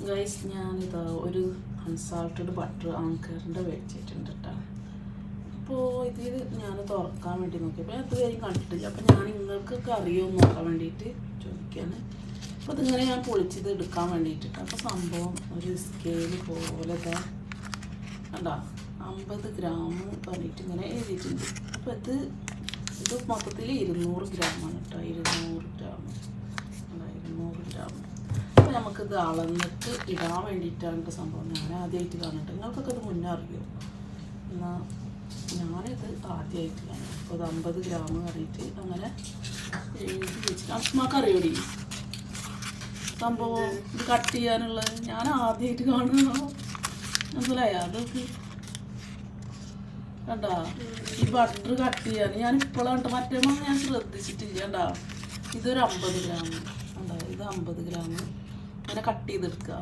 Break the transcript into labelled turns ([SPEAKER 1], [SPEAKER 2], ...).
[SPEAKER 1] Guys ഞാനിതാ ഒരു unsalted butter ആങ്കറിൻ്റെ മേടിച്ചിട്ടുണ്ട് കേട്ടോ. അപ്പോൾ ഇതിൽ ഞാൻ തുറക്കാൻ വേണ്ടി നോക്കിയപ്പോൾ ഞാൻ ഇതുവരെയും കണ്ടിട്ടില്ല. അപ്പോൾ ഞാൻ നിങ്ങൾക്കൊക്കെ അറിയുമെന്ന് നോക്കാൻ വേണ്ടിയിട്ട് ചോദിക്കുകയാണ്. അപ്പോൾ ഇതിങ്ങനെ ഞാൻ പൊളിച്ചത് എടുക്കാൻ വേണ്ടിയിട്ടിട്ട് അപ്പോൾ സംഭവം ഒരു സ്കെയിൽ പോലെ കണ്ടാ 50 ഗ്രാം പറഞ്ഞിട്ട് ഇങ്ങനെ എഴുതിയിട്ടുണ്ട്. അപ്പോൾ ഇത് മൊത്തത്തിൽ 200 ഗ്രാമാണ് കേട്ടോ. 200 ഗ്രാം. അപ്പോൾ നമുക്കിത് അളന്നിട്ട് ഇടാൻ വേണ്ടിയിട്ടാണ് സംഭവം. ഞാൻ ആദ്യമായിട്ട് കാണട്ടെ. നിങ്ങൾക്കൊക്കെ ഇത് മുന്നേ അറിയോ? എന്നാൽ ഞാനിത് ആദ്യമായിട്ട് കാണാം. അപ്പോൾ ഇത് 50 ഗ്രാം പറഞ്ഞിട്ട് അങ്ങനെ എഴുതി വെച്ചിട്ട് അമ്മക്ക് അറിയോടി സംഭവം ഇത് കട്ട് ചെയ്യാനുള്ളത്? ഞാൻ ആദ്യമായിട്ട് കാണുക. മനസ്സിലായോ? അതൊക്കെ കണ്ടാ ഈ ബട്ടർ കട്ട് ചെയ്യാൻ ഞാൻ ഇപ്പോഴാണ് മറ്റേ ഞാൻ ശ്രദ്ധിച്ചിട്ടില്ല. കണ്ടാ ഇതൊരു 50 ഗ്രാം. കണ്ടാ ഇത് 50 ഗ്രാം അങ്ങനെ കട്ട് ചെയ്തെടുക്കുക.